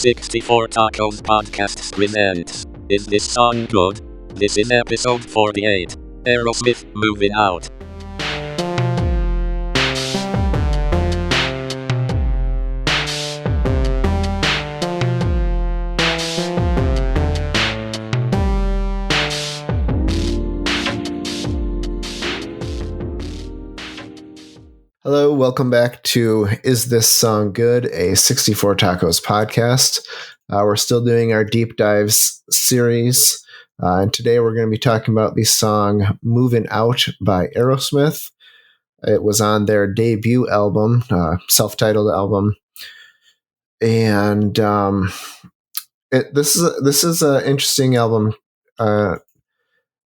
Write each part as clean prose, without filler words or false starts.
64 Tacos Podcasts presents Is This Song Good? This is episode 48. Aerosmith, Movin' Out. Hello, welcome back to Is This Song Good? A 64 Tacos podcast. We're still doing our deep dives series, and today we're going to be talking about the song Movin' Out by Aerosmith. It was on their debut album, self-titled album, and this is an interesting album. I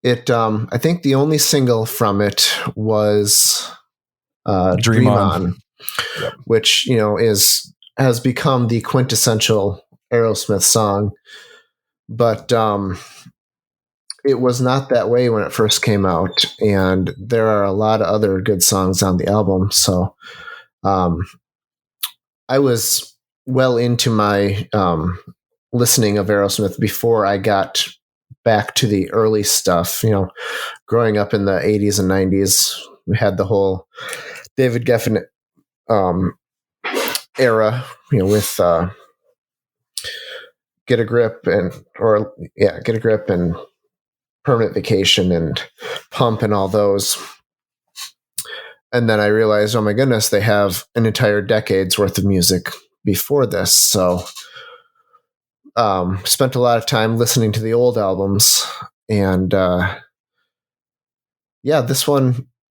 think the only single from it was Dream On. Yep. Which has become the quintessential Aerosmith song, but it was not that way when it first came out, and there are a lot of other good songs on the album. So I was well into my listening of Aerosmith before I got back to the early stuff. Growing up in the 80s and 90s, we had the whole David Geffen era, with Get a Grip and Permanent Vacation and Pump and all those. And then I realized, oh my goodness, they have an entire decade's worth of music before this. So spent a lot of time listening to the old albums, and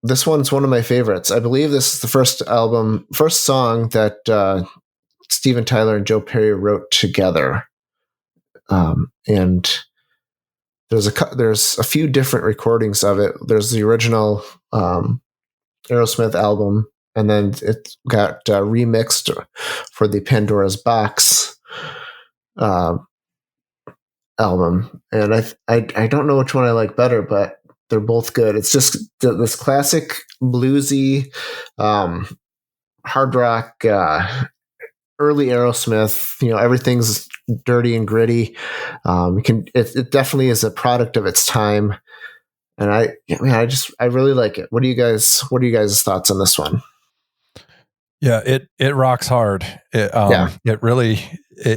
this one's one of my favorites. I believe this is the first song that Steven Tyler and Joe Perry wrote together. And there's a few different recordings of it. There's the original Aerosmith album, and then it got remixed for the Pandora's Box album. And I don't know which one I like better, but they're both good. It's just this classic bluesy, hard rock, early Aerosmith. Everything's dirty and gritty. It definitely is a product of its time, and I really like it. What are you guys' thoughts on this one? Yeah, it rocks hard. It really,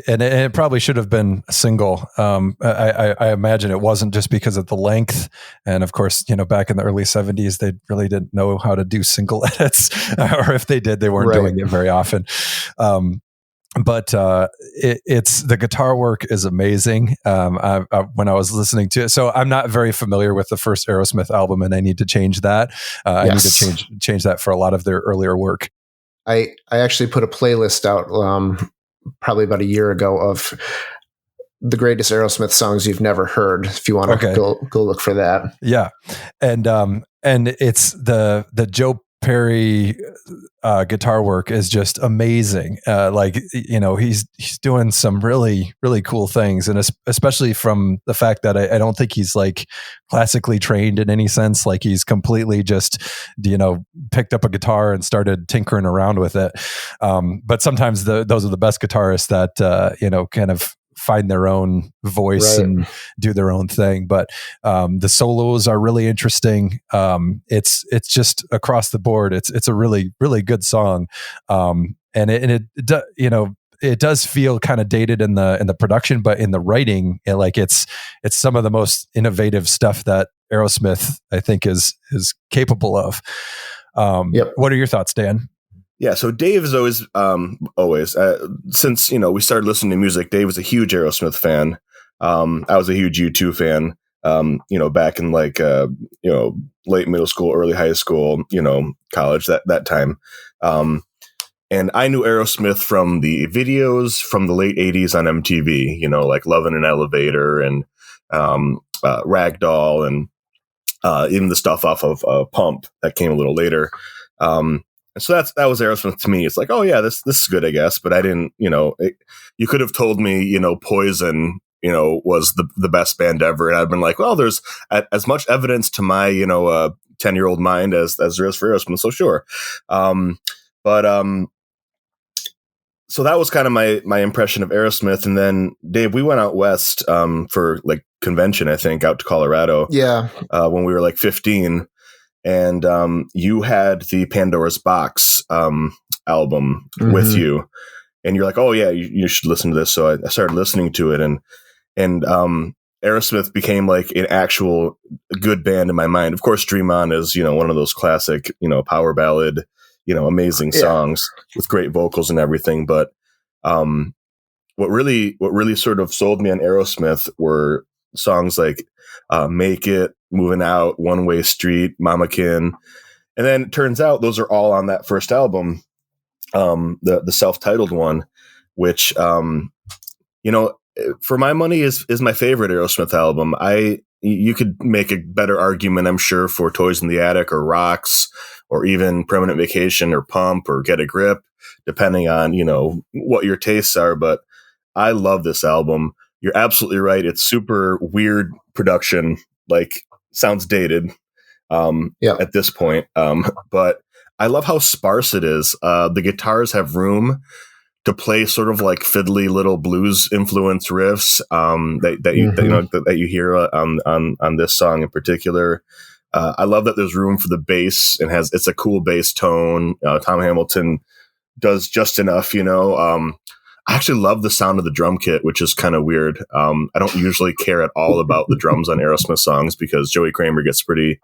and it probably should have been a single. I imagine it wasn't, just because of the length. And of course, back in the early 70s, they really didn't know how to do single edits, or if they did, they weren't doing it very often. But it's the guitar work is amazing. When I was listening to it, so I'm not very familiar with the first Aerosmith album, and I need to change that. I need to change that for a lot of their earlier work. I actually put a playlist out probably about a year ago of the greatest Aerosmith songs you've never heard. If you want to go look for that. Yeah. And it's the Joe Perry guitar work is just amazing. He's doing some really, really cool things, and especially from the fact that I don't think he's like classically trained in any sense. Like, he's completely just picked up a guitar and started tinkering around with it. But sometimes those are the best guitarists that kind of find their own voice and do their own thing. But the solos are really interesting. It's just across the board. It's a really, really good song. And it does feel kind of dated in the production, but in the writing, it's some of the most innovative stuff that Aerosmith, I think, is capable of. What are your thoughts, Dan? Yeah, so Dave is always since we started listening to music, Dave was a huge Aerosmith fan. I was a huge U2 fan. Back in late middle school, early high school, college, that time. And I knew Aerosmith from the videos from the late 80s on MTV, like Love in an Elevator and Ragdoll, and even the stuff off of Pump that came a little later. And so that was Aerosmith to me. It's like, oh yeah, this is good, I guess. But I didn't, you could have told me, Poison, was the best band ever, and I've been like, well, there's as much evidence to my 10-year-old mind as there is for Aerosmith. So sure, so that was kind of my impression of Aerosmith. And then Dave, we went out west for like convention, I think, out to Colorado. Yeah. When we were like 15, and you had the Pandora's Box album with you, and you're like, oh yeah, you should listen to this. So I started listening to it, and Aerosmith became like an actual good band in my mind. Of course, Dream On is, one of those classic, power ballad, amazing songs with great vocals and everything. But what really sort of sold me on Aerosmith were songs like Make It, Moving Out, One Way Street, Mama Kin. And then it turns out those are all on that first album, the self-titled one, which, for my money is my favorite Aerosmith album. You could make a better argument, I'm sure, for Toys in the Attic or Rocks or even Permanent Vacation or Pump or Get a Grip, depending on, what your tastes are. But I love this album. You're absolutely right. It's super weird production, like sounds dated at this point. But I love how sparse it is. The guitars have room to play sort of like fiddly little blues influence riffs that you hear on this song in particular. I love that there's room for the bass and it's a cool bass tone. Tom Hamilton does just enough, I actually love the sound of the drum kit, which is kind of weird. I don't usually care at all about the drums on Aerosmith songs because Joey Kramer gets pretty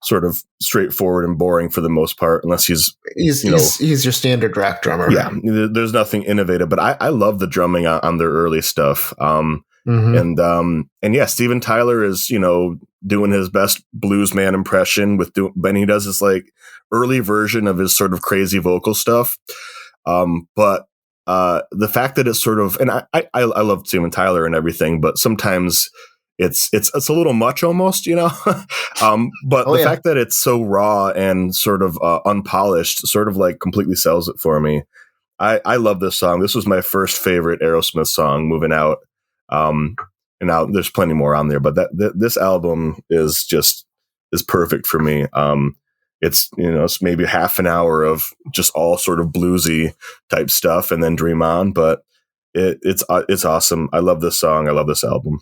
sort of straightforward and boring for the most part, unless he's your standard rack drummer. Yeah, there's nothing innovative, but I love the drumming on their early stuff. And yeah, Steven Tyler is doing his best blues man impression when he does this like early version of his sort of crazy vocal stuff. But the fact that it's sort of, and I love Steven Tyler and everything, but sometimes it's a little much almost, but the fact that it's so raw and sort of unpolished sort of like completely sells it for me. I love this song. This was my first favorite Aerosmith song, Moving Out. And now there's plenty more on there, but this album is perfect for me. It's maybe half an hour of just all sort of bluesy type stuff, and then Dream On. But it's awesome. I love this song. I love this album.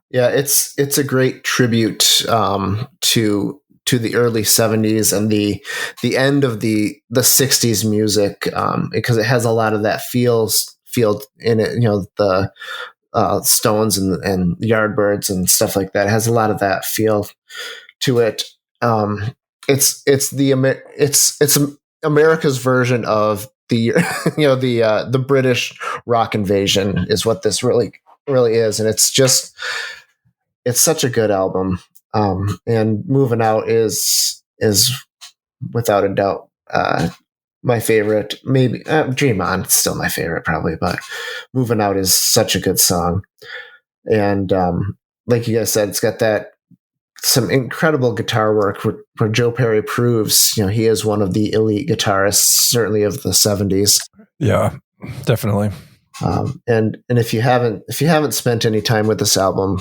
Yeah, it's a great tribute to the early 70s and the end of the 60s music, because it has a lot of that feel in it. The Stones and Yardbirds and stuff like that. It has a lot of that feel to it. It's America's version of the the British rock invasion is what this really is, and it's such a good album. And Moving Out is without a doubt my favorite. Maybe Dream On, it's still my favorite probably, but Moving Out is such a good song. And like you guys said, it's got some incredible guitar work where Joe Perry proves, he is one of the elite guitarists, certainly of the 70s. Yeah, definitely. And if you haven't spent any time with this album,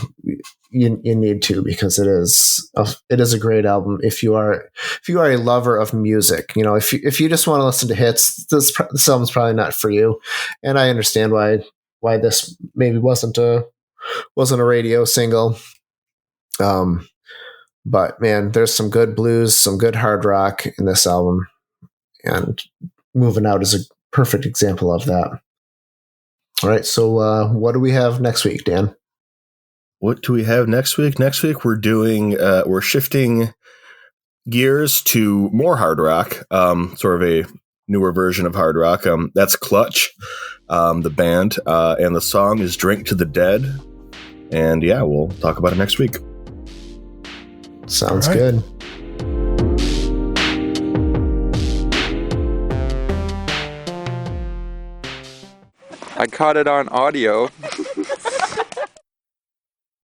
you need to, because it is a great album. If you are a lover of music, if you just want to listen to hits, this album's probably not for you. And I understand why this maybe wasn't a radio single. But man, there's some good blues, some good hard rock in this album, and Moving Out is a perfect example of that. All right, so what do we have next week, Dan? What do we have next week? Next week we're doing we're shifting gears to more hard rock, sort of a newer version of hard rock. That's Clutch, the band, and the song is "Drink to the Dead." And yeah, we'll talk about it next week. Sounds good. I caught it on audio